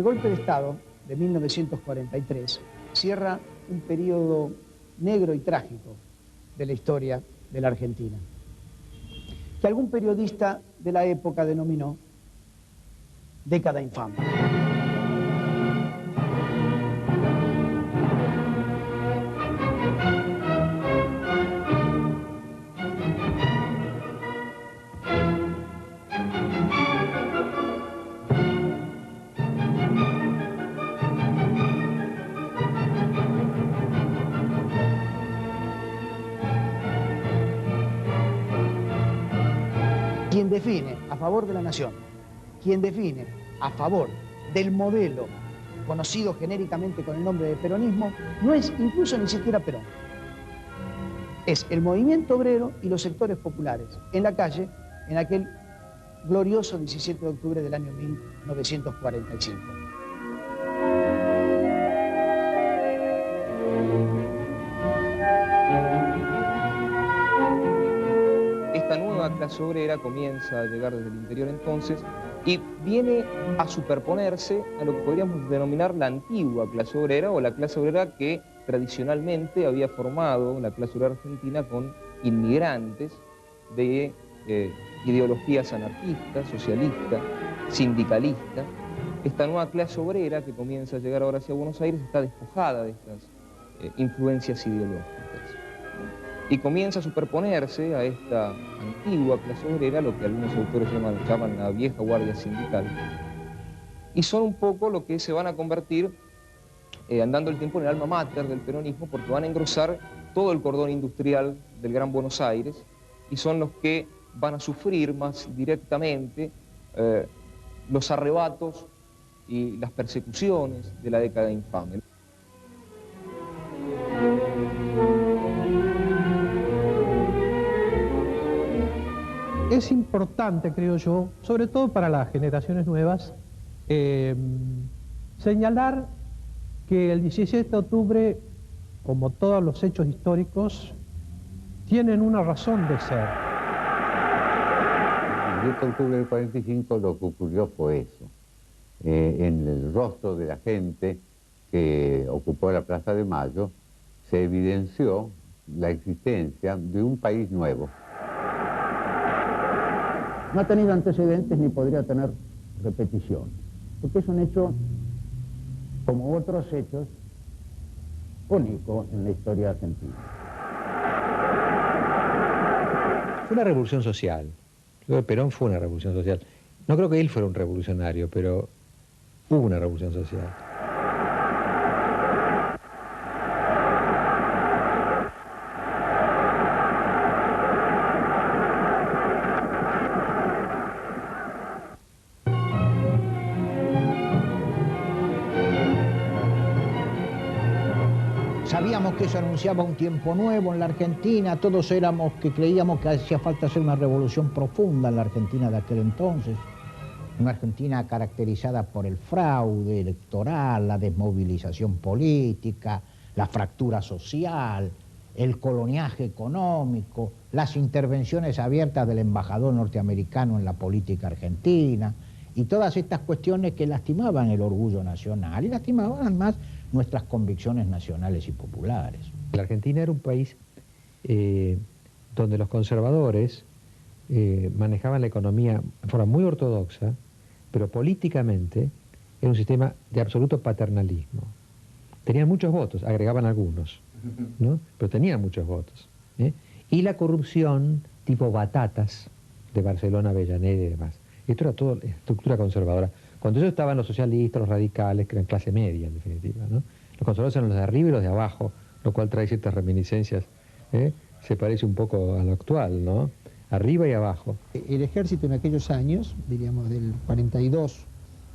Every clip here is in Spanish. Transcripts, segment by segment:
El golpe de Estado de 1943 cierra un periodo negro y trágico de la historia de la Argentina, que algún periodista de la época denominó década infame. Quien define a favor de la nación, quien define a favor del modelo conocido genéricamente con el nombre de peronismo, no es incluso ni siquiera Perón. Es el movimiento obrero y los sectores populares en la calle en aquel glorioso 17 de octubre del año 1945. Esta nueva clase obrera comienza a llegar desde el interior entonces y viene a superponerse a lo que podríamos denominar la antigua clase obrera o la clase obrera que tradicionalmente había formado la clase obrera argentina con inmigrantes de ideologías anarquistas, socialistas, sindicalistas. Esta nueva clase obrera que comienza a llegar ahora hacia Buenos Aires está despojada de estas influencias ideológicas. Y comienza a superponerse a esta antigua clase obrera, lo que algunos autores llaman la vieja guardia sindical, y son un poco lo que se van a convertir, andando el tiempo, en el alma mater del peronismo, porque van a engrosar todo el cordón industrial del Gran Buenos Aires, y son los que van a sufrir más directamente los arrebatos y las persecuciones de la década infame. Es importante, creo yo, sobre todo para las generaciones nuevas, señalar que el 17 de octubre, como todos los hechos históricos, tienen una razón de ser. El 17 de octubre del 45 lo que ocurrió fue eso. En el rostro de la gente que ocupó la Plaza de Mayo se evidenció la existencia de un país nuevo. No ha tenido antecedentes ni podría tener repetición, porque es un hecho, como otros hechos, único en la historia argentina. Fue una revolución social. Creo que Perón fue una revolución social. No creo que él fuera un revolucionario, pero hubo una revolución social. Sabíamos que eso anunciaba un tiempo nuevo en la Argentina, todos éramos que creíamos que hacía falta hacer una revolución profunda en la Argentina de aquel entonces, una Argentina caracterizada por el fraude electoral, la desmovilización política, la fractura social, el coloniaje económico, las intervenciones abiertas del embajador norteamericano en la política argentina, y todas estas cuestiones que lastimaban el orgullo nacional y lastimaban además nuestras convicciones nacionales y populares. La Argentina era un país donde los conservadores manejaban la economía de forma muy ortodoxa, pero políticamente era un sistema de absoluto paternalismo. Tenían muchos votos, agregaban algunos, ¿no? Pero tenían muchos votos. Y la corrupción tipo batatas de Barcelona, Avellaneda y demás. Esto era todo estructura conservadora. Cuando ellos estaban los socialistas, los radicales, que eran clase media en definitiva, ¿no? Los conservadores eran los de arriba y los de abajo, lo cual trae ciertas reminiscencias, se parece un poco a lo actual, ¿no? Arriba y abajo. El ejército en aquellos años, diríamos del 42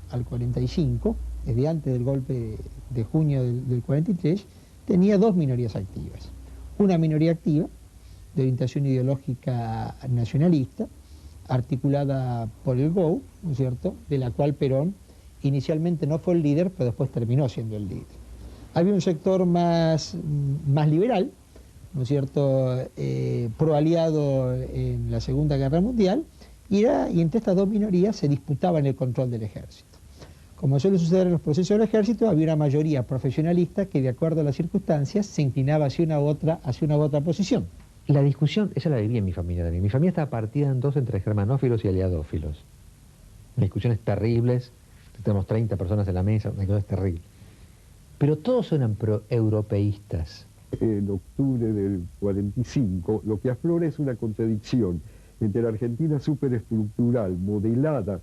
al 45, desde antes del golpe de junio del 43, tenía dos minorías activas. Una minoría activa, de orientación ideológica nacionalista, articulada por el GOU, ¿no es cierto?, de la cual Perón inicialmente no fue el líder, pero después terminó siendo el líder. Había un sector más liberal, ¿no es cierto?, proaliado en la Segunda Guerra Mundial, y entre estas dos minorías se disputaban el control del ejército. Como suele suceder en los procesos del ejército, había una mayoría profesionalista que, de acuerdo a las circunstancias, se inclinaba hacia una u otra posición. La discusión, esa la viví en mi familia también. Mi familia estaba partida en dos entre germanófilos y aliadófilos. Discusiones terribles, tenemos 30 personas en la mesa, una cosa terrible. Pero todos eran pro-europeístas. En octubre del 45, lo que aflora es una contradicción entre la Argentina superestructural, modelada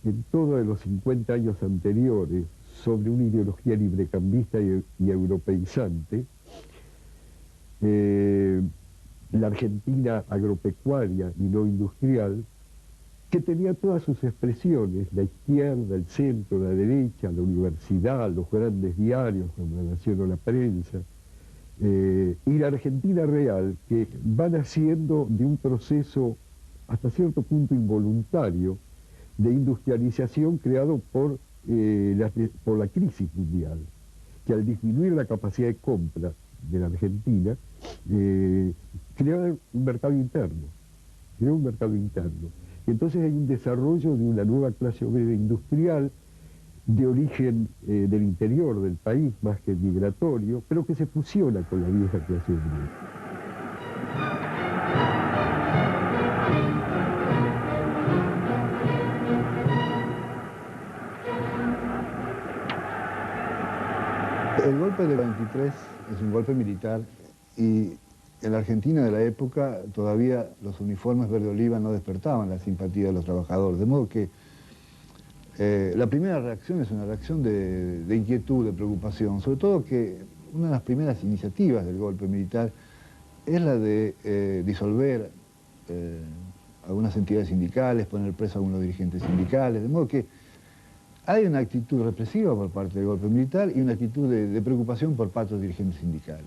en todos los 50 años anteriores sobre una ideología librecambista y europeizante, la Argentina agropecuaria y no industrial, que tenía todas sus expresiones, la izquierda, el centro, la derecha, la universidad, los grandes diarios, la Nación o la prensa, y la Argentina real, que van haciendo de un proceso hasta cierto punto involuntario de industrialización creado por la crisis mundial, que al disminuir la capacidad de compra de la Argentina, crea un mercado interno, Y entonces hay un desarrollo de una nueva clase obrera industrial de origen del interior del país, más que migratorio, pero que se fusiona con la vieja clase obrera. El golpe del 23 es un golpe militar y en la Argentina de la época todavía los uniformes verde oliva no despertaban la simpatía de los trabajadores, de modo que la primera reacción es una reacción de inquietud, de preocupación, sobre todo que una de las primeras iniciativas del golpe militar es la de disolver algunas entidades sindicales, poner preso a algunos dirigentes sindicales, de modo que hay una actitud represiva por parte del golpe militar y una actitud de preocupación por parte de los dirigentes sindicales.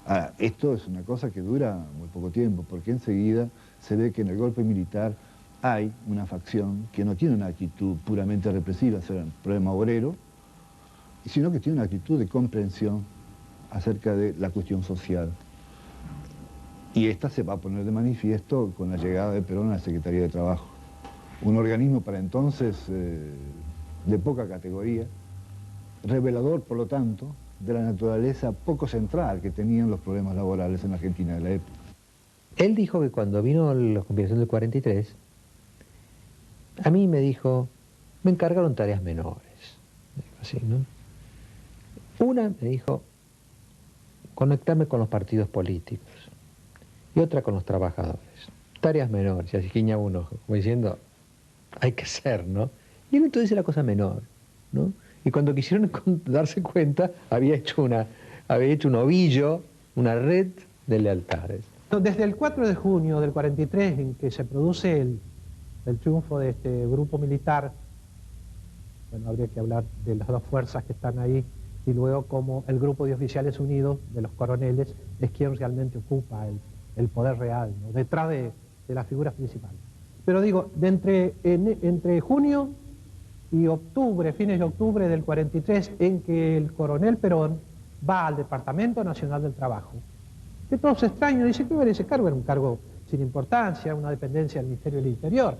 Ahora, esto es una cosa que dura muy poco tiempo, porque enseguida se ve que en el golpe militar hay una facción que no tiene una actitud puramente represiva hacia el problema obrero, sino que tiene una actitud de comprensión acerca de la cuestión social. Y esta se va a poner de manifiesto con la llegada de Perón a la Secretaría de Trabajo. Un organismo para entonces de poca categoría, revelador, por lo tanto, de la naturaleza poco central que tenían los problemas laborales en la Argentina de la época. Él dijo que cuando vino la conspiración del 43, a mí me dijo, me encargaron tareas menores. Así, ¿no? Una me dijo, conectarme con los partidos políticos y otra con los trabajadores. Tareas menores, y así guiñaba un ojo, como diciendo, hay que ser, ¿no? Y él entonces era la cosa menor, ¿no? Y cuando quisieron darse cuenta, había hecho un ovillo, una red de lealtades. Desde el 4 de junio del 43, en que se produce el triunfo de este grupo militar, bueno, habría que hablar de las dos fuerzas que están ahí, y luego como el grupo de oficiales unidos, de los coroneles, es quien realmente ocupa el poder real, ¿no? Detrás de las figuras principales. Pero digo, entre junio y octubre, fines de octubre del 43, en que el coronel Perón va al Departamento Nacional del Trabajo, que todos extraños, dice que ese cargo era un cargo sin importancia, una dependencia del Ministerio del Interior,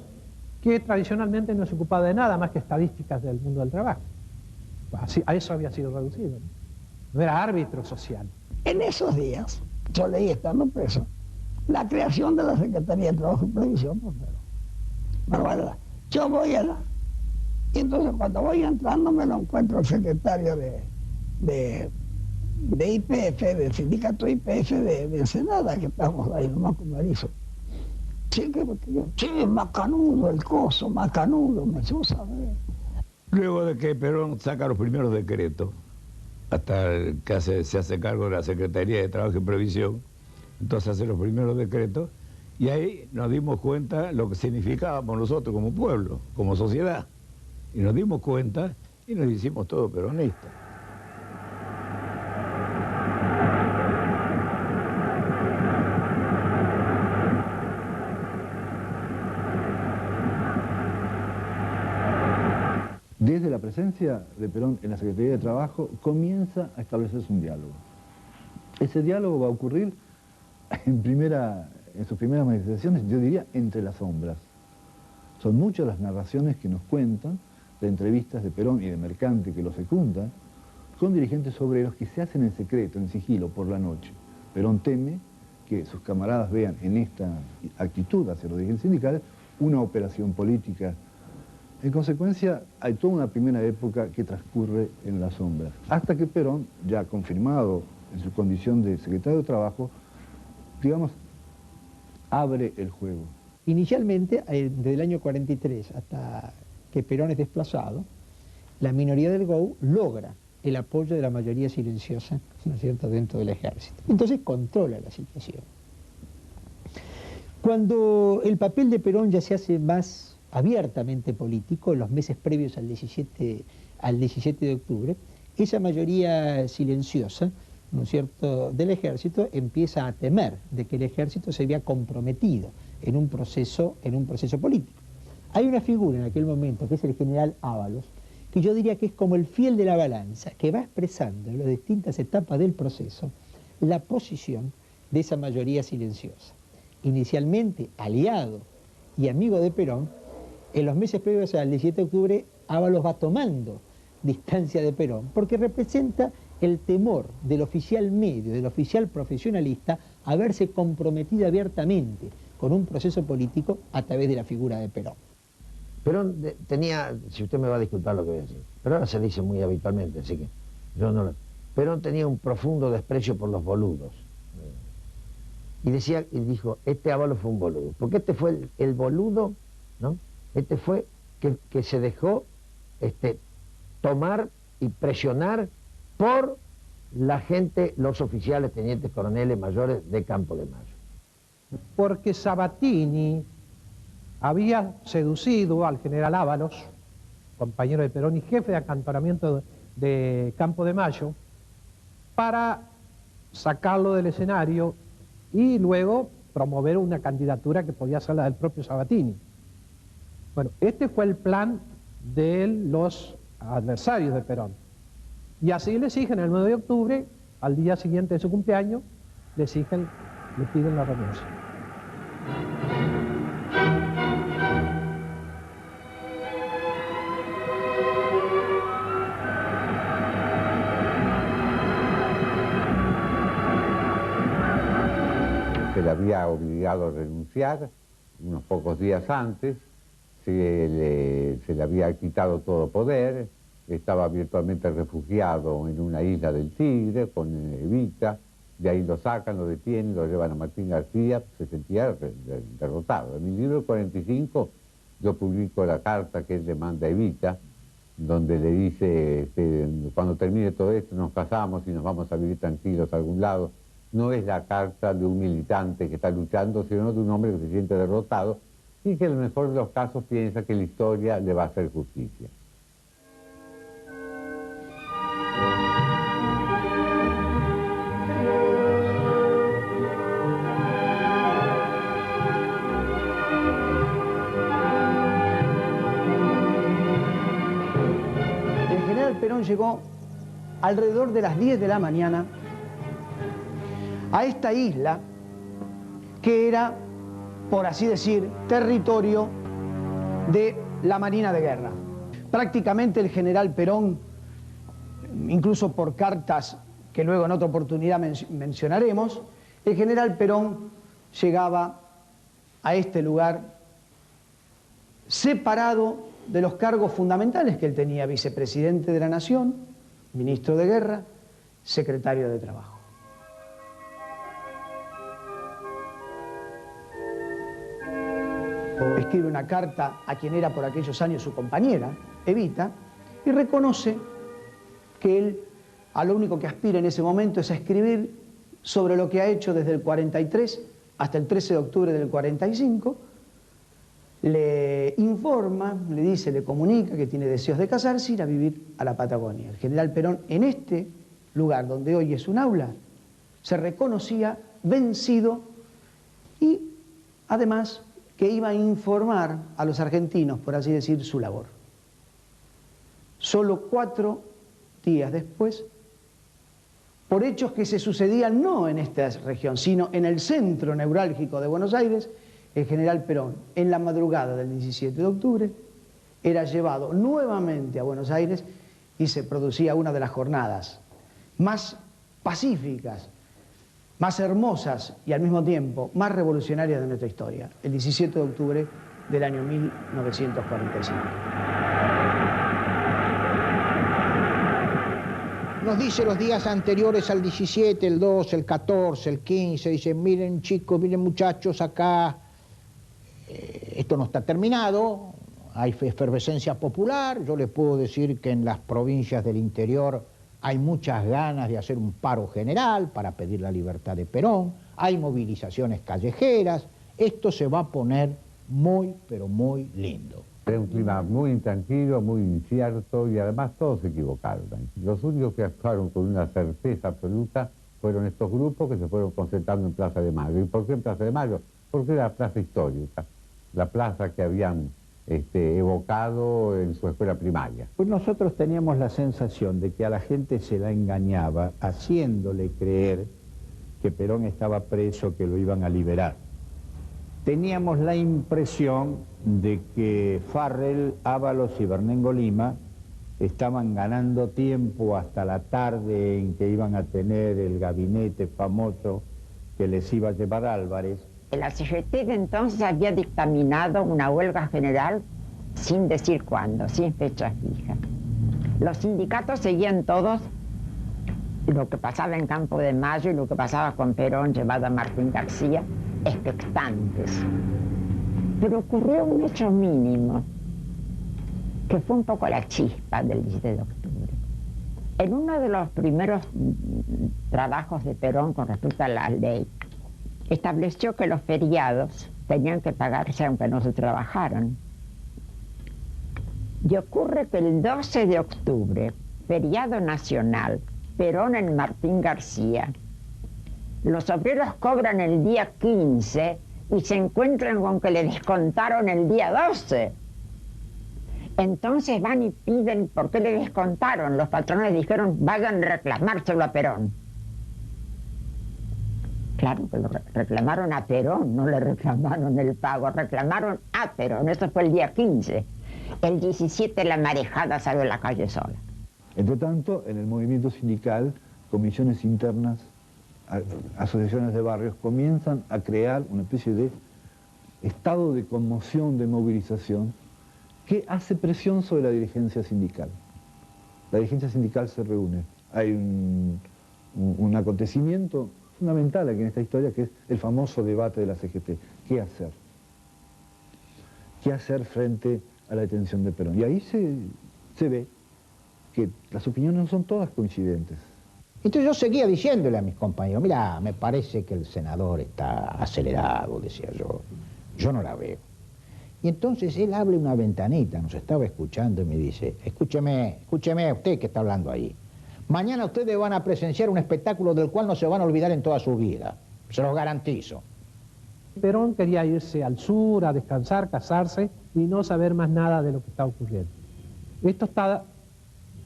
que tradicionalmente no se ocupaba de nada más que estadísticas del mundo del trabajo. Así, a eso había sido reducido, no era árbitro social. En esos días, yo leí, estando preso, la creación de la Secretaría de Trabajo y Previsión por Perón. Bueno, yo voy allá. Y entonces cuando voy entrando me lo encuentro el secretario de IPF, del sindicato IPF de Ensenada, que estamos ahí nomás con Mariso. Sí, macanudo el coso, macanudo, me susa. Luego de que Perón saca los primeros decretos, hasta que se hace cargo de la Secretaría de Trabajo y Previsión, entonces hace los primeros decretos, y ahí nos dimos cuenta lo que significábamos nosotros como pueblo, como sociedad. Y nos dimos cuenta y nos hicimos todos peronistas. Desde la presencia de Perón en la Secretaría de Trabajo comienza a establecerse un diálogo. Ese diálogo va a ocurrir en sus primeras manifestaciones, yo diría, entre las sombras. Son muchas las narraciones que nos cuentan de entrevistas de Perón y de Mercante que lo secunda, con dirigentes obreros que se hacen en secreto, en sigilo, por la noche. Perón teme que sus camaradas vean en esta actitud hacia los dirigentes sindicales una operación política. En consecuencia, hay toda una primera época que transcurre en las sombras, hasta que Perón, ya confirmado en su condición de secretario de Trabajo, digamos, abre el juego. Inicialmente, desde el año 43 hasta que Perón es desplazado, la minoría del GOU logra el apoyo de la mayoría silenciosa, ¿no es cierto?, dentro del ejército. Entonces controla la situación. Cuando el papel de Perón ya se hace más abiertamente político, en los meses previos al 17 de octubre, esa mayoría silenciosa, ¿no es cierto?, del ejército empieza a temer de que el ejército se había comprometido en un proceso político. Hay una figura en aquel momento, que es el general Ábalos, que yo diría que es como el fiel de la balanza, que va expresando en las distintas etapas del proceso la posición de esa mayoría silenciosa. Inicialmente aliado y amigo de Perón, en los meses previos al 17 de octubre, Ábalos va tomando distancia de Perón, porque representa el temor del oficial medio, del oficial profesionalista, a verse comprometido abiertamente con un proceso político a través de la figura de Perón. Perón tenía, si usted me va a disculpar lo que voy a decir, pero ahora se dice muy habitualmente, así que yo no lo... Perón tenía un profundo desprecio por los boludos. Y dijo, este Ábalos fue un boludo. Porque este fue el boludo, ¿no? Este fue que se dejó tomar y presionar por la gente, los oficiales, tenientes, coroneles, mayores de Campo de Mayo. Porque Sabatini había seducido al general Ábalos, compañero de Perón y jefe de acantonamiento de Campo de Mayo, para sacarlo del escenario y luego promover una candidatura que podía ser la del propio Sabatini. Bueno, este fue el plan de los adversarios de Perón. Y así le exigen el 9 de octubre, al día siguiente de su cumpleaños, le piden la renuncia. Se le había obligado a renunciar unos pocos días antes, se le había quitado todo poder, estaba virtualmente refugiado en una isla del Tigre con Evita, de ahí lo sacan, lo detienen, lo llevan a Martín García, se sentía derrotado. En mi libro 45 yo publico la carta que él le manda a Evita, donde le dice, cuando termine todo esto nos casamos y nos vamos a vivir tranquilos a algún lado. No es la carta de un militante que está luchando, sino de un hombre que se siente derrotado y que en el mejor de los casos piensa que la historia le va a hacer justicia. El general Perón llegó alrededor de las 10 de la mañana a esta isla que era, por así decir, territorio de la Marina de Guerra. Prácticamente el general Perón, incluso por cartas que luego en otra oportunidad mencionaremos, el general Perón llegaba a este lugar separado de los cargos fundamentales que él tenía: vicepresidente de la Nación, ministro de Guerra, secretario de Trabajo. Escribe una carta a quien era por aquellos años su compañera, Evita, y reconoce que él a lo único que aspira en ese momento es a escribir sobre lo que ha hecho desde el 43 hasta el 13 de octubre del 45, le informa, le dice, le comunica que tiene deseos de casarse y ir a vivir a la Patagonia. El general Perón, en este lugar donde hoy es un aula, se reconocía vencido y además que iba a informar a los argentinos, por así decir, su labor. Solo 4 días después, por hechos que se sucedían no en esta región, sino en el centro neurálgico de Buenos Aires, el general Perón, en la madrugada del 17 de octubre, era llevado nuevamente a Buenos Aires y se producía una de las jornadas más pacíficas, más hermosas y al mismo tiempo más revolucionarias de nuestra historia, el 17 de octubre del año 1945. Nos dice los días anteriores al 17, el 12, el 14, el 15, dice, miren chicos, miren muchachos, acá esto no está terminado, hay efervescencia popular, yo les puedo decir que en las provincias del interior hay muchas ganas de hacer un paro general para pedir la libertad de Perón, hay movilizaciones callejeras, esto se va a poner muy, pero muy lindo. Era un clima muy intranquilo, muy incierto y además todos se equivocaron. Los únicos que actuaron con una certeza absoluta fueron estos grupos que se fueron concentrando en Plaza de Mayo. ¿Y por qué en Plaza de Mayo? Porque era la plaza histórica, la plaza que habían evocado en su escuela primaria. Pues nosotros teníamos la sensación de que a la gente se la engañaba haciéndole creer que Perón estaba preso, que lo iban a liberar. Teníamos la impresión de que Farrell, Ábalos y Bernengo Lima estaban ganando tiempo hasta la tarde en que iban a tener el gabinete famoso que les iba a llevar Álvarez. La CGT de entonces había dictaminado una huelga general sin decir cuándo, sin fecha fija. Los sindicatos seguían todos lo que pasaba en Campo de Mayo y lo que pasaba con Perón llevado a Martín García, expectantes. Pero ocurrió un hecho mínimo, que fue un poco la chispa del 17 de octubre. En uno de los primeros trabajos de Perón con respecto a la ley, estableció que los feriados tenían que pagarse aunque no se trabajaran. Y ocurre que el 12 de octubre, feriado nacional, Perón en Martín García, los obreros cobran el día 15 y se encuentran con que le descontaron el día 12. Entonces van y piden por qué le descontaron. Los patrones dijeron, vayan a reclamárselo a Perón. Claro que lo reclamaron a Perón, no le reclamaron el pago, reclamaron a Perón. Eso fue el día 15. El 17 la marejada salió a la calle sola. Entre tanto, en el movimiento sindical, comisiones internas, asociaciones de barrios comienzan a crear una especie de estado de conmoción, de movilización, que hace presión sobre la dirigencia sindical. La dirigencia sindical se reúne. Hay un acontecimiento fundamental aquí en esta historia, que es el famoso debate de la CGT. ¿Qué hacer? ¿Qué hacer frente a la detención de Perón? Y ahí se ve que las opiniones no son todas coincidentes. Entonces yo seguía diciéndole a mis compañeros, mira, me parece que el senador está acelerado, decía yo no la veo. Y entonces él abre una ventanita, nos estaba escuchando y me dice, escúcheme usted que está hablando ahí. Mañana ustedes van a presenciar un espectáculo del cual no se van a olvidar en toda su vida, se los garantizo. Perón quería irse al sur, a descansar, casarse y no saber más nada de lo que está ocurriendo. Esto está,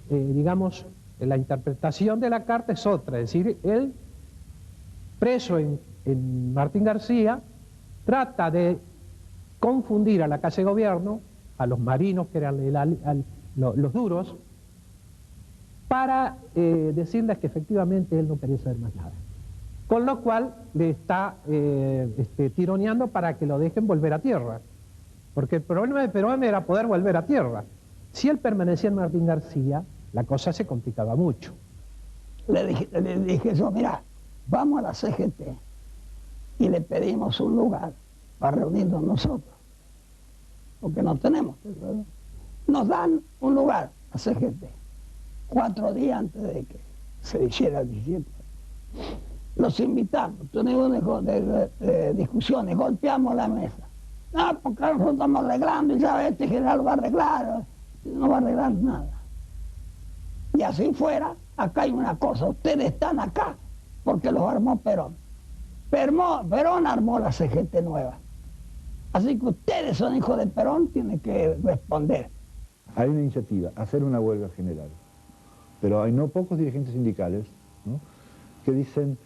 digamos, la interpretación de la carta es otra, es decir, él, preso en Martín García, trata de confundir a la Casa de Gobierno, a los marinos que eran los duros, para decirles que efectivamente él no quería saber más nada. Con lo cual le está tironeando para que lo dejen volver a tierra. Porque el problema de Perón era poder volver a tierra. Si él permanecía en Martín García, la cosa se complicaba mucho. Le dije yo, mira, vamos a la CGT y le pedimos un lugar para reunirnos nosotros. Porque no tenemos. Nos dan un lugar a CGT. 4 días antes de que se hiciera el 17. Los invitamos, tuvimos discusiones, golpeamos la mesa. No, porque nosotros estamos arreglando y ya este general lo va a arreglar, no va a arreglar nada. Y así fuera, acá hay una cosa, ustedes están acá porque los armó Perón. Perón armó la CGT nueva. Así que ustedes son hijos de Perón, tienen que responder. Hay una iniciativa, hacer una huelga general. Pero hay no pocos dirigentes sindicales, ¿no?, que dicen,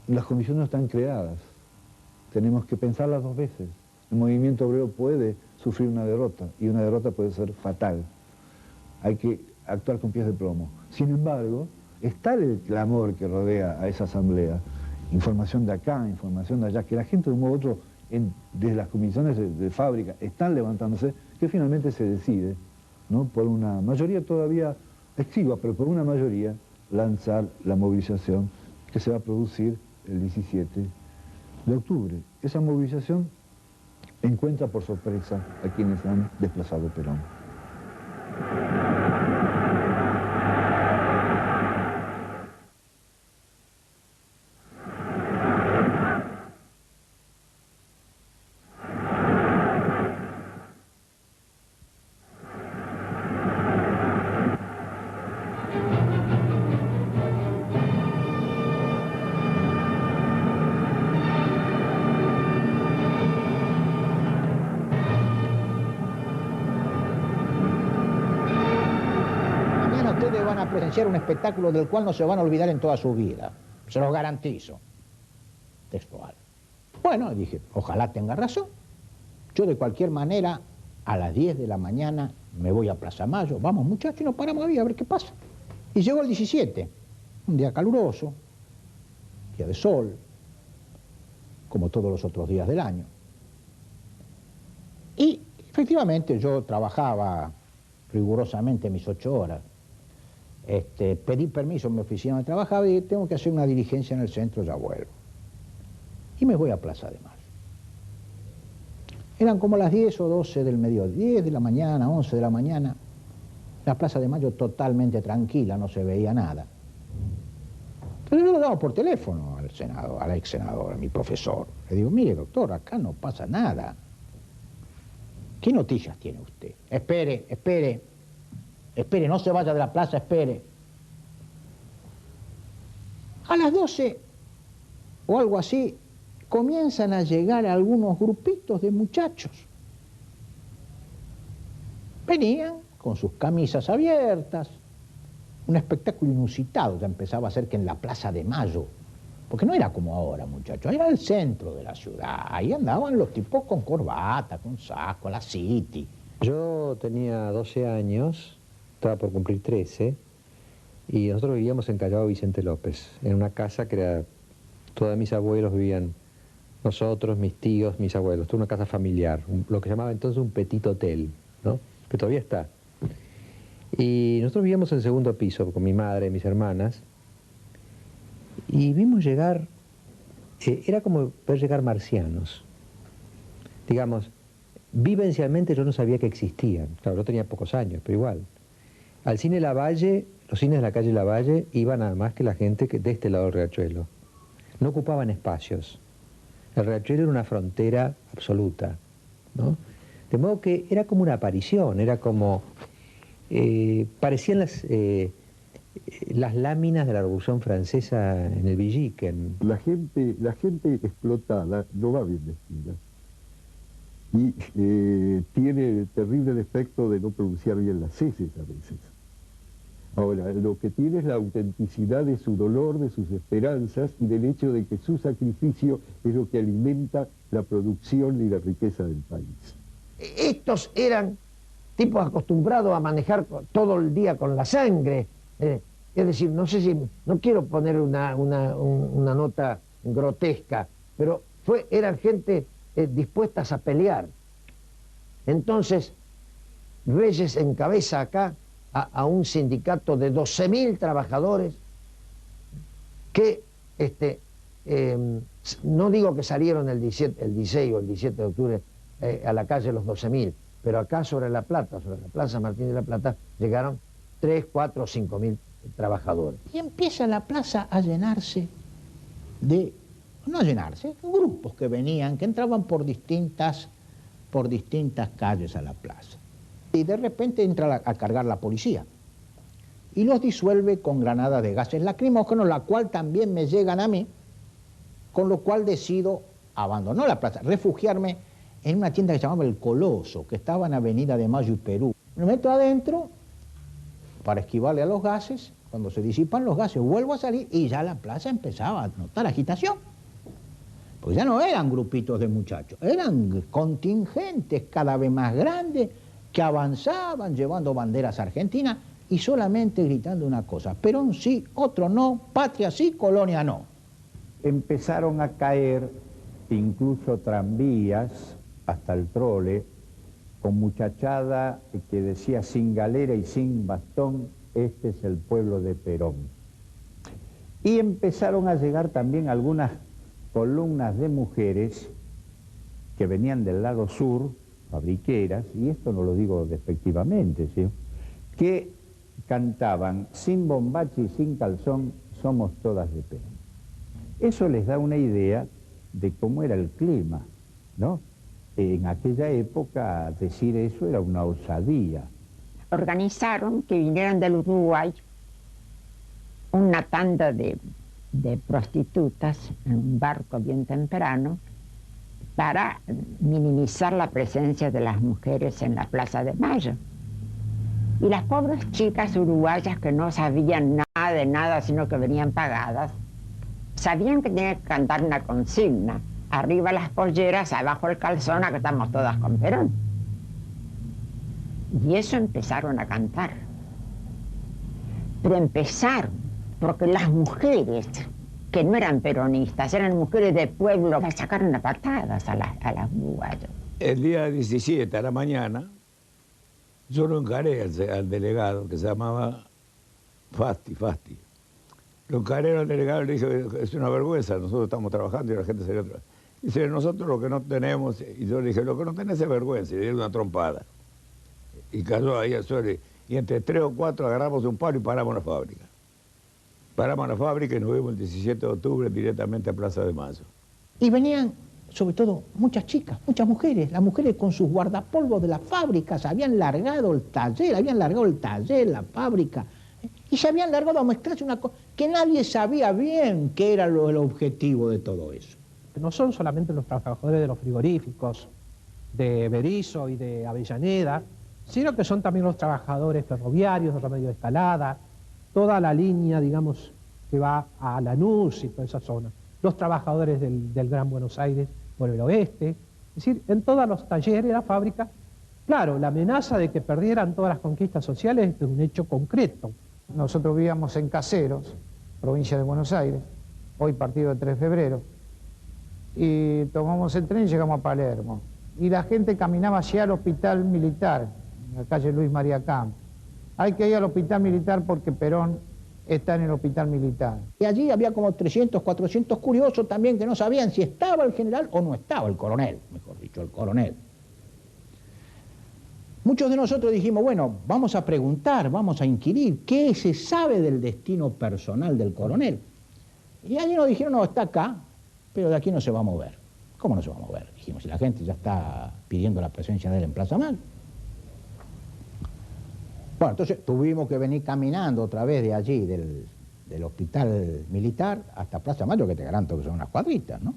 las condiciones no están creadas, tenemos que pensarlas 2 veces. El movimiento obrero puede sufrir una derrota, y una derrota puede ser fatal. Hay que actuar con pies de plomo. Sin embargo, es tal el clamor que rodea a esa asamblea, información de acá, información de allá, que la gente de un modo u otro, desde las comisiones de fábrica, están levantándose, que finalmente se decide, ¿no?, por una mayoría todavía exigua, pero por una mayoría, lanzar la movilización que se va a producir el 17 de octubre. Esa movilización encuentra por sorpresa a quienes han desplazado Perón. Presenciar un espectáculo del cual no se van a olvidar en toda su vida, se los garantizo. Textual. Bueno, dije, ojalá tenga razón. Yo de cualquier manera, a las 10 de la mañana me voy a Plaza Mayo, vamos muchachos y nos paramos ahí a ver qué pasa. Y llegó el 17, un día caluroso, día de sol, como todos los otros días del año. Y efectivamente yo trabajaba rigurosamente mis 8 horas. Pedí permiso en mi oficina donde trabajaba y tengo que hacer una diligencia en el centro, ya vuelvo. Y me voy a Plaza de Mayo. Eran como las 10 o 12 del mediodía, 10 de la mañana, 11 de la mañana. La Plaza de Mayo totalmente tranquila, no se veía nada. Entonces yo lo daba por teléfono al senador, al ex senador, a mi profesor. Le digo, mire doctor, acá no pasa nada. ¿Qué noticias tiene usted? Espere, espere. Espere, no se vaya de la plaza, espere. A las 12 o algo así, comienzan a llegar algunos grupitos de muchachos. Venían con sus camisas abiertas, un espectáculo inusitado ya empezaba a ser que en la Plaza de Mayo, porque no era como ahora, muchachos, era el centro de la ciudad, ahí andaban los tipos con corbata, con saco, la City. Yo tenía 12 años, estaba por cumplir 13, y nosotros vivíamos en Callao Vicente López, en una casa que era, todos mis abuelos vivían, nosotros, mis tíos, mis abuelos, toda una casa familiar, lo que se llamaba entonces un petit hotel, ¿no?, que todavía está. Y nosotros vivíamos en el segundo piso con mi madre y mis hermanas, y vimos llegar, era como ver llegar marcianos. Digamos, vivencialmente yo no sabía que existían, claro, yo tenía pocos años, pero igual. Al cine Lavalle, los cines de la calle Lavalle, iba nada más que la gente de este lado del riachuelo. No ocupaban espacios. El riachuelo era una frontera absoluta, ¿no? De modo que era como una aparición, era como... parecían las láminas de la Revolución Francesa en el Villiquen. La gente explotada no va bien vestida. Y tiene el terrible defecto de no pronunciar bien las heces a veces. Ahora, lo que tiene es la autenticidad de su dolor, de sus esperanzas y del hecho de que su sacrificio es lo que alimenta la producción y la riqueza del país. Estos eran tipos acostumbrados a manejar todo el día con la sangre. Es decir, no sé si, no quiero poner una nota grotesca, pero eran gente dispuestas a pelear. Entonces, Reyes encabeza acá a un sindicato de 12.000 trabajadores que, no digo que salieron el 16 o el 17 de octubre a la calle los 12.000, pero acá sobre La Plata, sobre la Plaza Martín de la Plata, llegaron 3, 4 o 5.000 trabajadores. Y empieza la plaza a llenarse de, no a llenarse, grupos que venían, que entraban por distintas calles a la plaza. Y de repente entra a cargar la policía y los disuelve con granadas de gases lacrimógenos, la cual también me llegan a mí, con lo cual decido abandonar la plaza, refugiarme en una tienda que se llamaba El Coloso, que estaba en Avenida de Mayo y Perú. Me meto adentro para esquivarle a los gases. Cuando se disipan los gases vuelvo a salir y ya la plaza empezaba a notar agitación. Porque ya no eran grupitos de muchachos, eran contingentes cada vez más grandes que avanzaban llevando banderas argentinas y solamente gritando una cosa: Perón sí, otro no, patria sí, colonia no. Empezaron a caer incluso tranvías hasta el trole con muchachada que decía sin galera y sin bastón, este es el pueblo de Perón. Y empezaron a llegar también algunas columnas de mujeres que venían del lado sur, fabriqueras, y esto no lo digo despectivamente, ¿sí?, que cantaban sin bombache y sin calzón, somos todas de Perón. Eso les da una idea de cómo era el clima, ¿no? En aquella época decir eso era una osadía. Organizaron que vinieran del Uruguay una tanda de prostitutas en un barco bien temprano para minimizar la presencia de las mujeres en la Plaza de Mayo. Y las pobres chicas uruguayas que no sabían nada de nada, sino que venían pagadas, sabían que tenían que cantar una consigna: arriba las polleras, abajo el calzón, que estamos todas con Perón. Y eso empezaron a cantar. Pero empezaron porque las mujeres que no eran peronistas, eran mujeres de pueblo, las sacaron a patadas a las uruguayas. El día 17 a la mañana, yo lo encaré al delegado, que se llamaba Fasti. Lo encaré al delegado y le dije: es una vergüenza, nosotros estamos trabajando y la gente se ve. Dice: nosotros lo que no tenemos, y yo le dije: lo que no tenés es vergüenza, y le di una trompada. Y cayó ahí al suelo, y entre 3 o 4 agarramos un palo y paramos la fábrica. Paramos la fábrica y nos vimos el 17 de octubre directamente a Plaza de Mayo. Y venían, sobre todo, muchas chicas, muchas mujeres. Las mujeres con sus guardapolvos de las fábricas habían largado el taller, la fábrica. Y se habían largado a mostrarse una cosa que nadie sabía bien qué era el objetivo de todo eso. No son solamente los trabajadores de los frigoríficos, de Berisso y de Avellaneda, sino que son también los trabajadores ferroviarios de Remedio de Escalada, toda la línea, digamos, que va a Lanús y toda esa zona, los trabajadores del Gran Buenos Aires por el oeste, es decir, en todos los talleres de la fábrica. Claro, la amenaza de que perdieran todas las conquistas sociales es un hecho concreto. Nosotros vivíamos en Caseros, provincia de Buenos Aires, hoy partido de 3 de febrero, y tomamos el tren y llegamos a Palermo. Y la gente caminaba hacia el hospital militar, en la calle Luis María Camp. Hay que ir al hospital militar porque Perón está en el hospital militar. Y allí había como 300, 400 curiosos también que no sabían si estaba el general o no estaba el coronel, mejor dicho, el coronel. Muchos de nosotros dijimos: bueno, vamos a preguntar, vamos a inquirir, ¿qué se sabe del destino personal del coronel? Y allí nos dijeron: no, está acá, pero de aquí no se va a mover. ¿Cómo no se va a mover? Dijimos: si la gente ya está pidiendo la presencia de él en Plaza Mayo. Bueno, entonces tuvimos que venir caminando otra vez de allí, del hospital militar, hasta Plaza Mayo, que te garanto que son unas cuadritas, ¿no?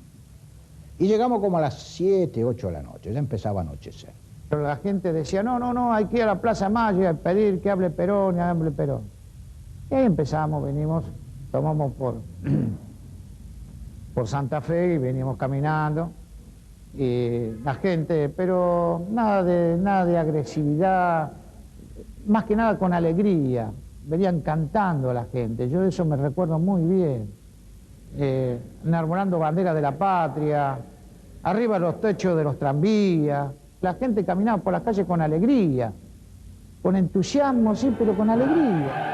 Y llegamos como a las 7, 8 de la noche, ya empezaba a anochecer. Pero la gente decía: no, hay que ir a la Plaza Mayo y a pedir que hable Perón, Y ahí empezamos, venimos, tomamos por Santa Fe y veníamos caminando. Y la gente, pero nada de agresividad, más que nada con alegría. Venían cantando a la gente, yo de eso me recuerdo muy bien. Enarbolando banderas de la patria, arriba los techos de los tranvías. La gente caminaba por las calles con alegría, con entusiasmo, sí, pero con alegría.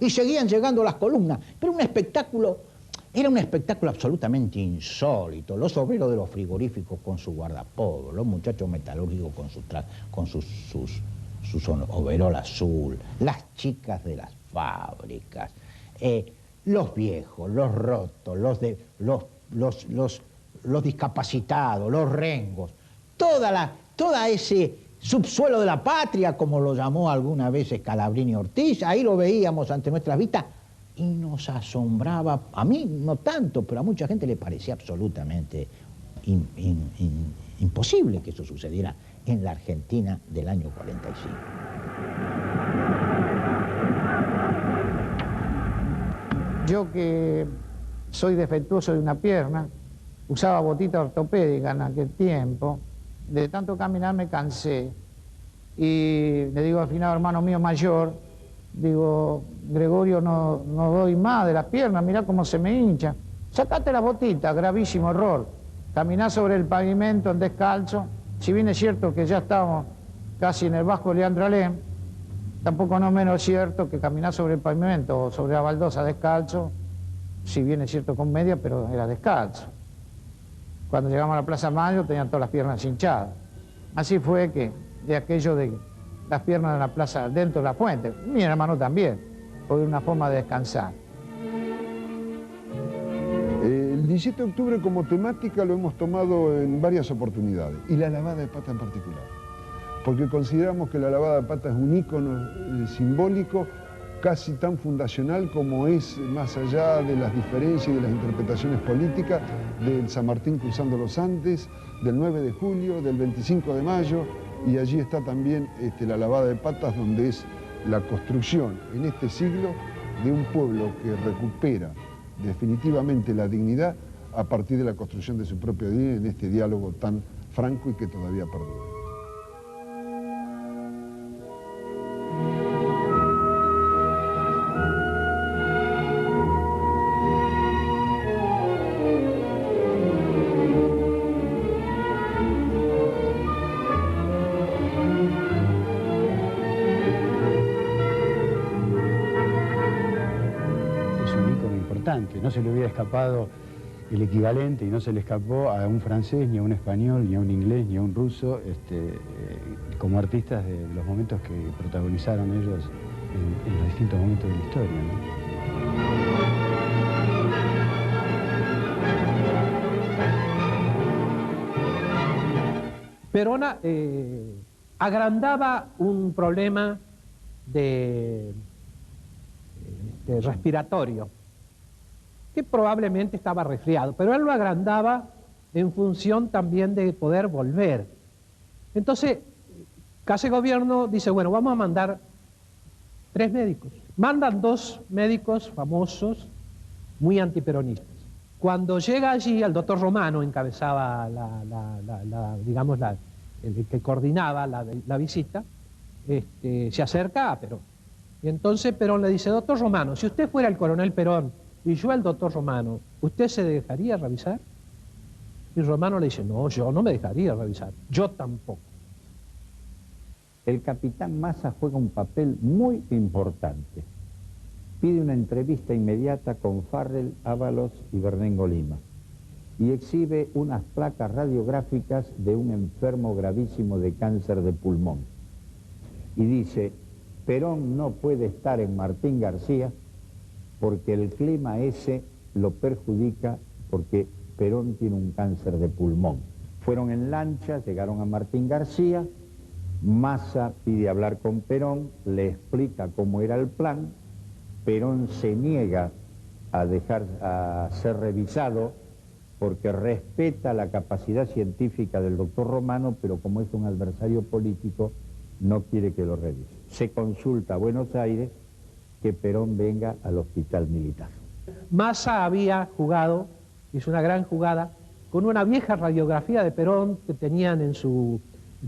Y seguían llegando las columnas, pero un espectáculo Era un espectáculo absolutamente insólito. Los obreros de los frigoríficos con su guardapolvo, los muchachos metalúrgicos con sus overol azul, las chicas de las fábricas, los viejos, los rotos, los discapacitados, los rengos, toda ese subsuelo de la patria, como lo llamó alguna vez Scalabrini Ortiz, ahí lo veíamos ante nuestras vistas y nos asombraba, a mí no tanto, pero a mucha gente le parecía absolutamente imposible que eso sucediera en la Argentina del año 45. Yo que soy defectuoso de una pierna, usaba botita ortopédica en aquel tiempo, de tanto caminar me cansé y le digo al final, hermano mío mayor, digo, Gregorio, no doy más de las piernas, mirá cómo se me hincha. Sacate la botita, gravísimo error. Caminar sobre el pavimento en descalzo, si bien es cierto que ya estamos casi en el Vasco Leandro Alem, tampoco no menos cierto que caminar sobre el pavimento o sobre la baldosa descalzo, si bien es cierto con media, pero era descalzo. Cuando llegamos a la Plaza Mayo tenían todas las piernas hinchadas. Así fue que de aquello de las piernas en la plaza, dentro de la fuente, mi hermano también, fue una forma de descansar. El 17 de octubre como temática lo hemos tomado en varias oportunidades, y la lavada de pata en particular, porque consideramos que la lavada de pata es un ícono simbólico casi tan fundacional como es, más allá de las diferencias y de las interpretaciones políticas, del San Martín cruzando los Andes, del 9 de julio, del 25 de mayo, y allí está también la lavada de patas, donde es la construcción en este siglo de un pueblo que recupera definitivamente la dignidad a partir de la construcción de su propio día en este diálogo tan franco y que todavía perdura. No se le hubiera escapado el equivalente y no se le escapó a un francés, ni a un español, ni a un inglés, ni a un ruso, como artistas de los momentos que protagonizaron ellos en los distintos momentos de la historia, ¿no? Perón agrandaba un problema de respiratorio, que probablemente estaba resfriado, pero él lo agrandaba en función también de poder volver. Entonces, Casa de Gobierno dice, bueno, vamos a mandar 3 médicos. Mandan 2 médicos famosos, muy antiperonistas. Cuando llega allí, el doctor Romano encabezaba el que coordinaba la visita, se acerca a Perón. Y entonces Perón le dice, doctor Romano, si usted fuera el coronel Perón y yo el doctor Romano, ¿usted se dejaría revisar? Y Romano le dice, no, yo no me dejaría revisar, yo tampoco. El capitán Massa juega un papel muy importante. Pide una entrevista inmediata con Farrell, Ábalos y Bernengo Lima y exhibe unas placas radiográficas de un enfermo gravísimo de cáncer de pulmón. Y dice, Perón no puede estar en Martín García porque el clima ese lo perjudica porque Perón tiene un cáncer de pulmón. Fueron en lancha, llegaron a Martín García, Massa pide hablar con Perón, le explica cómo era el plan, Perón se niega a ser revisado porque respeta la capacidad científica del doctor Romano, pero como es un adversario político, no quiere que lo revise. Se consulta a Buenos Aires que Perón venga al hospital militar. Massa había jugado, hizo una gran jugada, con una vieja radiografía de Perón que tenían en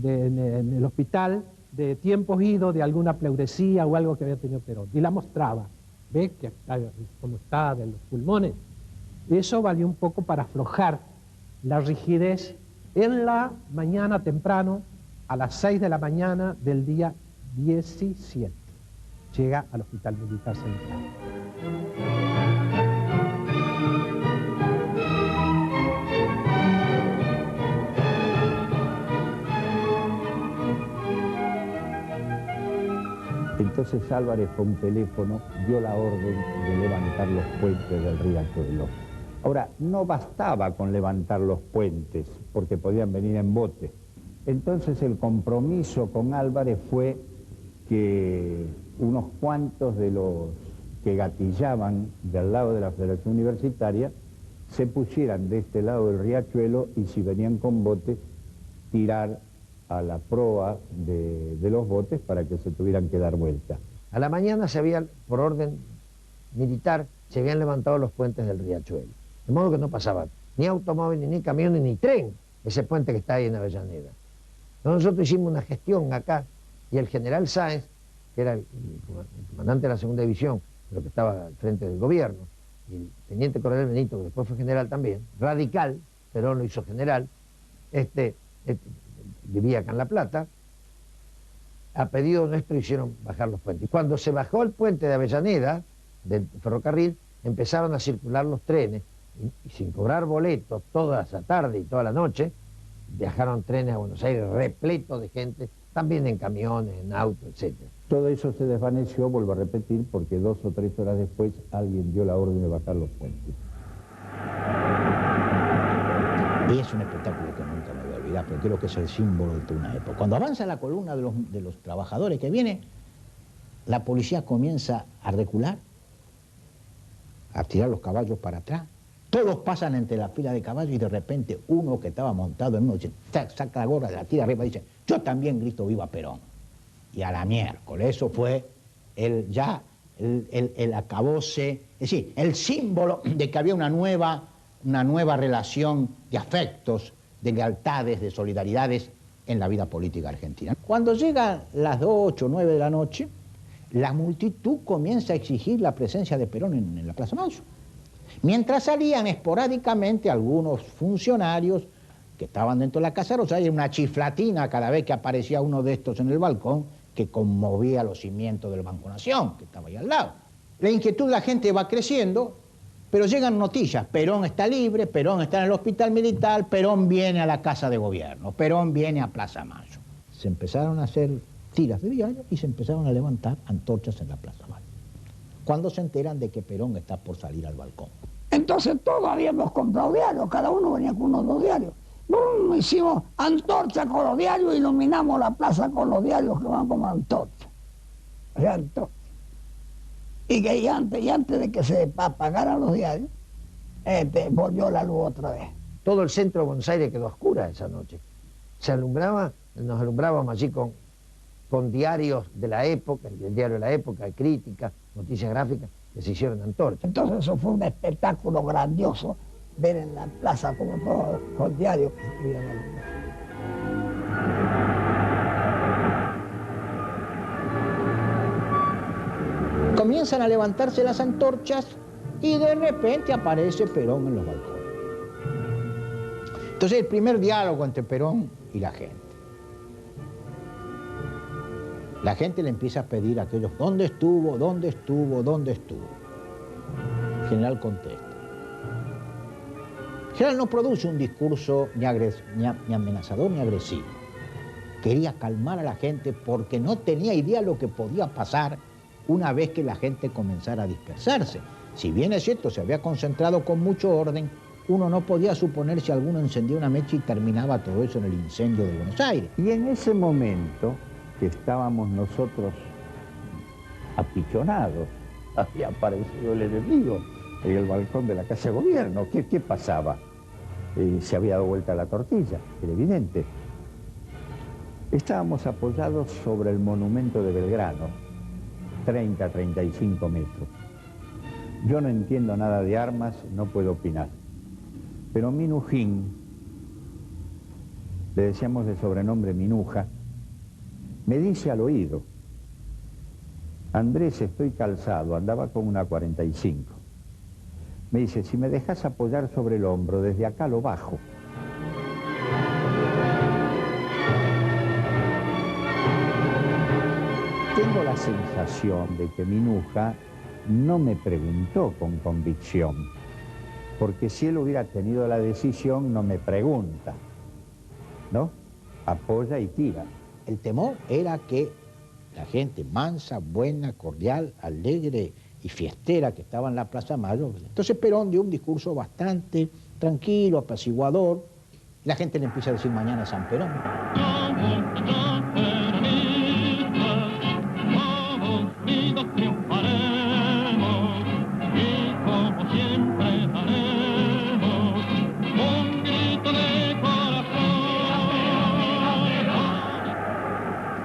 el hospital, de tiempos idos, de alguna pleuresía o algo que había tenido Perón, y la mostraba. ¿Ves que cómo está de los pulmones? Eso valió un poco para aflojar la rigidez en la mañana temprano, a las 6 de la mañana del día 17. Llega al Hospital Militar Central. Entonces Álvarez fue un teléfono, dio la orden de levantar los puentes del Riachuelo. Ahora, no bastaba con levantar los puentes, porque podían venir en bote. Entonces el compromiso con Álvarez fue que unos cuantos de los que gatillaban del lado de la Federación Universitaria se pusieran de este lado del Riachuelo y si venían con bote, tirar a la proa de los botes para que se tuvieran que dar vuelta. A la mañana se habían, por orden militar, se habían levantado los puentes del Riachuelo. De modo que no pasaba ni automóvil, ni camión, ni tren, ese puente que está ahí en Avellaneda. Nosotros hicimos una gestión acá y el general Sáenz, que era el comandante de la segunda división, pero que estaba al frente del gobierno, y el teniente coronel Benito, que después fue general también, radical, Perón lo hizo general, vivía acá en La Plata, a pedido nuestro hicieron bajar los puentes. Y cuando se bajó el puente de Avellaneda, del ferrocarril, empezaron a circular los trenes, y sin cobrar boletos toda esa tarde y toda la noche, viajaron trenes a Buenos Aires repletos de gente, también en camiones, en autos, etc. Todo eso se desvaneció, vuelvo a repetir, porque 2 o 3 horas después alguien dio la orden de bajar los puentes. Y es un espectáculo que nunca me voy a olvidar, porque creo que es el símbolo de toda una época. Cuando avanza la columna de los trabajadores que viene, la policía comienza a recular, a tirar los caballos para atrás. Todos pasan entre la fila de caballos y de repente uno que estaba montado en uno saca la gorra, la tira arriba y dice, yo también grito viva Perón. Y a la miércoles, eso fue el acabose, es decir, el símbolo de que había una nueva relación de afectos, de lealtades, de solidaridades en la vida política argentina. Cuando llegan las 8 o 9 de la noche, la multitud comienza a exigir la presencia de Perón en la Plaza Mayo. Mientras salían esporádicamente algunos funcionarios que estaban dentro de la Casa Rosada, y una chiflatina cada vez que aparecía uno de estos en el balcón que conmovía los cimientos del Banco Nación, que estaba ahí al lado. La inquietud de la gente va creciendo, pero llegan noticias. Perón está libre, Perón está en el hospital militar, Perón viene a la Casa de Gobierno, Perón viene a Plaza Mayo. Se empezaron a hacer tiras de diario y se empezaron a levantar antorchas en la Plaza Mayo, cuando se enteran de que Perón está por salir al balcón. Entonces todos habíamos comprado diarios, cada uno venía con unos 2 diarios. Hicimos antorcha con los diarios, iluminamos la plaza con los diarios que van como antorcha. Y antes de que se apagaran los diarios, volvió la luz otra vez. Todo el centro de Buenos Aires quedó oscura esa noche. Nos alumbrábamos allí con diarios de la época, el diario de la época, críticas, noticias gráficas, que se hicieron antorchas. Entonces eso fue un espectáculo grandioso, ver en la plaza como todos los diarios que se iban alumbrando. Comienzan a levantarse las antorchas y de repente aparece Perón en los balcones. Entonces el primer diálogo entre Perón y la gente. La gente le empieza a pedir a aquellos, ¿dónde estuvo? ¿Dónde estuvo? ¿Dónde estuvo? El general contesta. El general no produce un discurso ni amenazador ni agresivo. Quería calmar a la gente porque no tenía idea de lo que podía pasar una vez que la gente comenzara a dispersarse. Si bien es cierto, se había concentrado con mucho orden, uno no podía suponer si alguno encendía una mecha y terminaba todo eso en el incendio de Buenos Aires. Y en ese momento que estábamos nosotros apichonados, había aparecido el enemigo en el balcón de la Casa de Gobierno. ¿Qué pasaba? Se había dado vuelta la tortilla, era evidente. Estábamos apoyados sobre el monumento de Belgrano, 30, 35 metros. Yo no entiendo nada de armas, no puedo opinar. Pero Minujín, le decíamos de sobrenombre Minuja, me dice al oído, Andrés, estoy calzado, andaba con una 45. Me dice, si me dejas apoyar sobre el hombro, desde acá lo bajo. Tengo la sensación de que Minuja no me preguntó con convicción, porque si él hubiera tenido la decisión, no me pregunta, ¿no? Apoya y tira. El temor era que la gente mansa, buena, cordial, alegre y fiestera que estaba en la Plaza Mayo. Entonces Perón dio un discurso bastante tranquilo, apaciguador. La gente le empieza a decir mañana San Perón.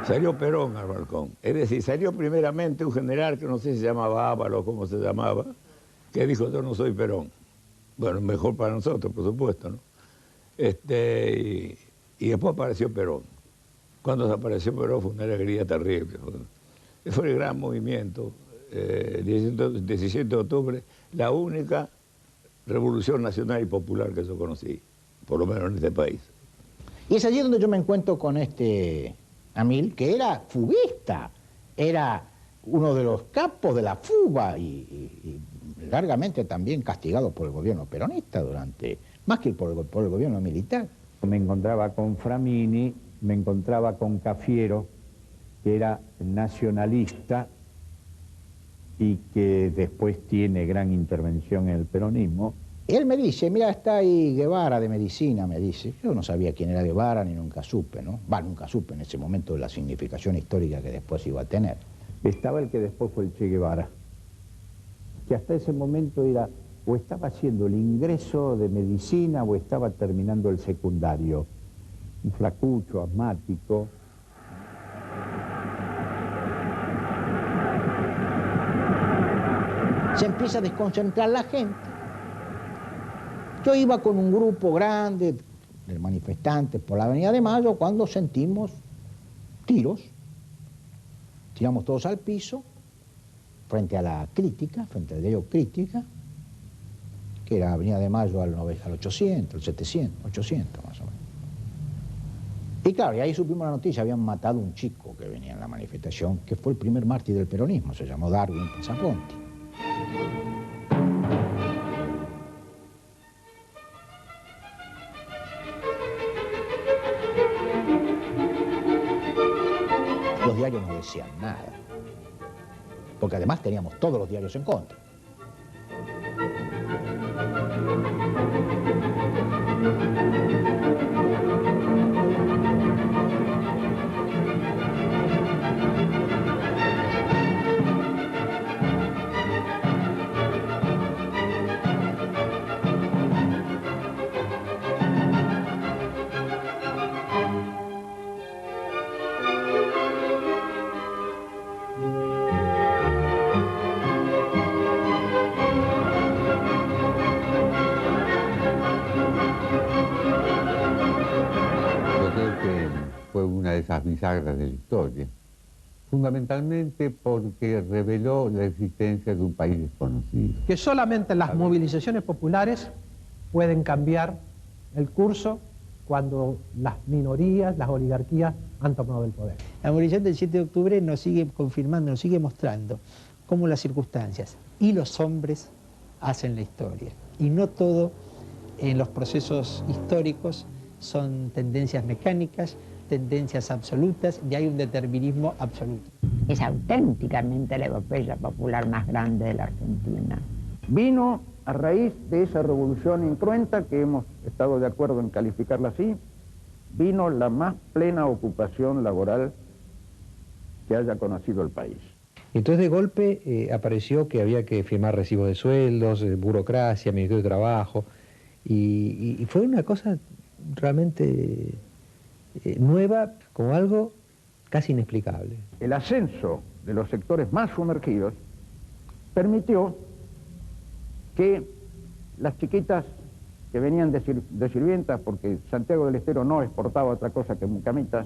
Salió Perón al balcón. Es decir, salió primeramente un general que no sé si se llamaba Ábalos, cómo se llamaba, que dijo, yo no soy Perón. Bueno, mejor para nosotros, por supuesto, ¿no? Y después apareció Perón. Cuando apareció Perón fue una alegría terrible. Fue el gran movimiento. 17 de octubre, la única revolución nacional y popular que yo conocí, por lo menos en este país. Y es allí donde yo me encuentro con Amil, que era fuguista, era uno de los capos de la fuga y largamente también castigado por el gobierno peronista más que por el gobierno militar. Me encontraba con Framini, me encontraba con Cafiero, que era nacionalista y que después tiene gran intervención en el peronismo. Y él me dice, mira, está ahí Guevara de medicina, me dice. Yo no sabía quién era Guevara ni nunca supe, ¿no? Nunca supe en ese momento de la significación histórica que después iba a tener. Estaba el que después fue el Che Guevara, que hasta ese momento era, o estaba haciendo el ingreso de medicina o estaba terminando el secundario. Un flacucho, asmático. Se empieza a desconcentrar la gente. Yo iba con un grupo grande de manifestantes por la Avenida de Mayo cuando sentimos tiros. Tiramos todos al piso, frente a la crítica, frente al diario Crítica, que era Avenida de Mayo al 800, al 700, 800 más o menos. Y claro, y ahí supimos la noticia, habían matado a un chico que venía en la manifestación, que fue el primer mártir del peronismo, se llamó Darwin Passaponti. Los diarios no decían nada, porque además teníamos todos los diarios en contra. Esas bisagras de la historia, fundamentalmente porque reveló la existencia de un país desconocido. Que solamente las movilizaciones populares pueden cambiar el curso cuando las minorías, las oligarquías han tomado el poder. La movilización del 7 de octubre nos sigue confirmando, nos sigue mostrando cómo las circunstancias y los hombres hacen la historia. Y no todo en los procesos históricos son tendencias mecánicas, tendencias absolutas, y hay un determinismo absoluto. Es auténticamente la epopeya popular más grande de la Argentina. Vino a raíz de esa revolución incruenta, que hemos estado de acuerdo en calificarla así, vino la más plena ocupación laboral que haya conocido el país. Entonces de golpe apareció que había que firmar recibos de sueldos, burocracia, Ministerio de Trabajo, y fue una cosa realmente nueva, como algo casi inexplicable. El ascenso de los sectores más sumergidos permitió que las chiquitas que venían de sirvientas, porque Santiago del Estero no exportaba otra cosa que mucamitas,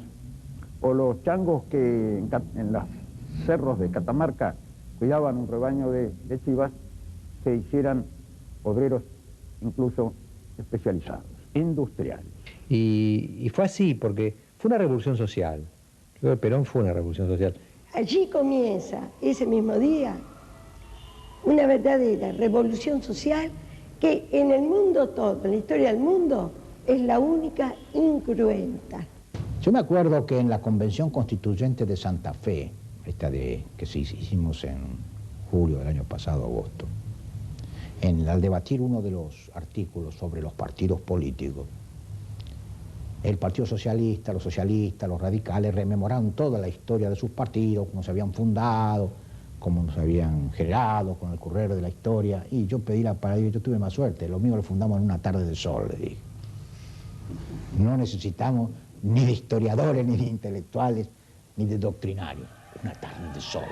o los changos que en los cerros de Catamarca cuidaban un rebaño de chivas, se hicieran obreros incluso especializados, industriales. Y fue así, porque fue una revolución social. Creo que Perón fue una revolución social. Allí comienza, ese mismo día, una verdadera revolución social que en el mundo todo, en la historia del mundo, es la única incruenta. Yo me acuerdo que en la Convención Constituyente de Santa Fe, que hicimos en julio del año pasado, agosto. Al debatir uno de los artículos sobre los partidos políticos, el Partido Socialista, los radicales, rememoraron toda la historia de sus partidos, cómo se habían fundado, cómo se habían generado con el correr de la historia, y yo pedí la palabra, yo tuve más suerte, lo mío lo fundamos en una tarde de sol, le dije. No necesitamos ni de historiadores, ni de intelectuales, ni de doctrinarios, una tarde de sol.